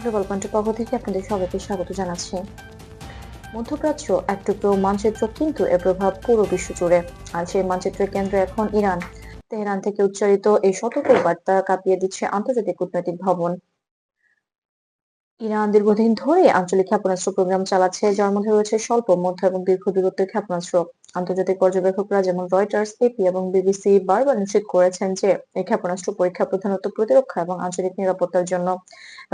Global পয়েন্টের পক্ষ থেকে আপনাদের সবাইকে স্বাগত জানাচ্ছি। মধ্যপ্রাচ্য এক টুকরো মানচিত্র, কিন্তু এর প্রভাব পুরো বিশ্ব জুড়ে। আর সেই মানচিত্রের কেন্দ্রে এখন ইরান। তেহরান থেকে উচ্চারিত এই সতর্ক বার্তা কাঁপিয়ে দিচ্ছে আন্তর্জাতিক কূটনৈতিক ভবন। ইরান দীর্ঘদিন ধরে আঞ্চলিক ক্ষেপণাস্ত্র প্রোগ্রাম চালাচ্ছে, যার মধ্যে রয়েছে স্বল্প, মধ্য এবং দীর্ঘ দূরত্বের ক্ষেপণাস্ত্র। আন্তর্জাতিক পর্যবেক্ষকরা যেমন রয়টার্স, এপি এবং বিবিসি বারবার নিশ্চিত করেছেন যে এই ক্ষেপণাস্ত্র পরীক্ষা প্রধানত প্রতিরক্ষা এবং আঞ্চলিক নিরাপত্তার জন্য,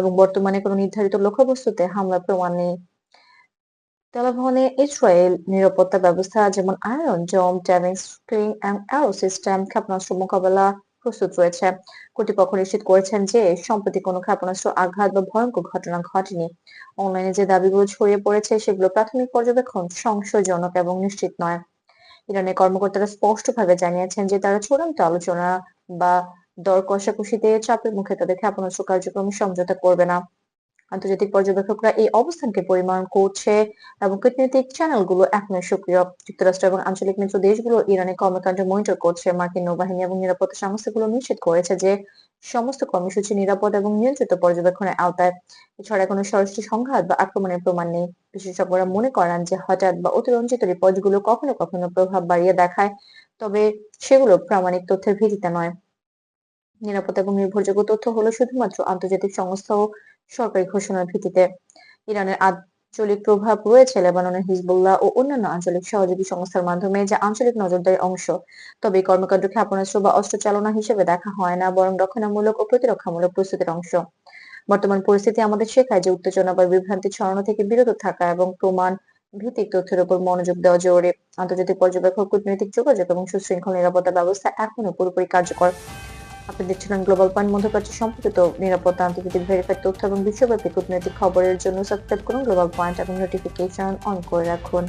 এবং বর্তমানে কোনো নির্ধারিত লক্ষ্যবস্তুতে হামলার প্রমাণ নেই। তেলাভনে ইসরায়েল নিরাপত্তা ব্যবস্থা যেমন আয়রন ডোম, ড্যামেজ স্ক্রিন এবং অ্যারো সিস্টেম ক্ষেপণাস্ত্র মোকাবেলা প্রস্তুত রয়েছে। কর্তৃপক্ষ নিশ্চিত করেছেন যে সম্প্রতি কোনো ক্ষেপণাস্ত্র আঘাত বা ভয়ঙ্কর ঘটনা ঘটেনি। অনলাইনে যে দাবিগুলো ছড়িয়ে পড়েছে সেগুলো প্রাথমিক পর্যবেক্ষণ, সংশয়জনক এবং নিশ্চিত নয়। ইরানের কর্মকর্তারা স্পষ্টভাবে জানিয়েছেন যে তারা চূড়ান্ত আলোচনা বা দর কষাকষিতে চাপের মুখে তাদের ক্ষেপণাস্ত্র কার্যক্রম সমঝোতা করবে না। আন্তর্জাতিক পর্যবেক্ষকরা এই অবস্থানকে পরিমাণ করছে এবং কূটনৈতিক চ্যানেলগুলো এখনো সক্রিয়। যুক্তরাষ্ট্র এবং আঞ্চলিক মিত্র দেশগুলো ইরানের কর্মকাণ্ড মনিটর করছে। মার্কিন নৌবাহিনী এবং নিরাপত্তা সংস্থাগুলো নিশ্চিত করেছে যে সমস্ত কর্মসূচি নিরাপদ এবং নিয়ন্ত্রিত পর্যবেক্ষণের আওতায়। এছাড়া কোনো সরাসরি সংঘাত বা আক্রমণের প্রমাণ নেই। বিশেষজ্ঞরা মনে করেন যে হঠাৎ বা অতিরঞ্জিত রিপোর্টগুলো কখনো কখনো প্রভাব বাড়িয়ে দেখায়, তবে সেগুলো প্রামাণিক তথ্যের ভিত্তিতে নয়। নিরাপদ এবং নির্ভরযোগ্য তথ্য হলো শুধুমাত্র আন্তর্জাতিক সংস্থা ও সরকারি ঘোষণার ভিত্তিতে। ইরানের আঞ্চলিক প্রভাব রয়েছে লেবাননের হিজবুল্লাহ ও অন্যান্য আঞ্চলিক সহযোগী সংস্থার মাধ্যমে, যা আঞ্চলিক নজরদারির অংশ। তবে এই কর্মকাণ্ড ক্ষেপণাস্ত্র বা অস্ত্র চালনা হিসেবে দেখা হয় না, বরং রক্ষণামূলক ও প্রতিরক্ষামূলক প্রস্তুতির অংশ। বর্তমান পরিস্থিতি আমাদের শেখায় যে উত্তেজনা বা বিভ্রান্তি ছড়ানো থেকে বিরত থাকা এবং প্রমাণ ভিত্তিক তথ্যের উপর মনোযোগ দেওয়া জরুরি। আন্তর্জাতিক পর্যবেক্ষক, কূটনৈতিক যোগাযোগ এবং সুশৃঙ্খল নিরাপত্তা ব্যবস্থা এখনো পুরোপুরি কার্যকর। আপনি দেখছিলেন গ্লোবাল পয়েন্ট। মধ্যপ্রাচ্য সম্পর্কিত নিরাপত্তা, আন্তর্জাতিক ভেরিফাইড তথ্য এবং বিশ্বব্যাপী কূটনৈতিক খবরের জন্য সাবস্ক্রাইব করুন গ্লোবাল পয়েন্ট এবং নোটিফিকেশন অন করে রাখুন।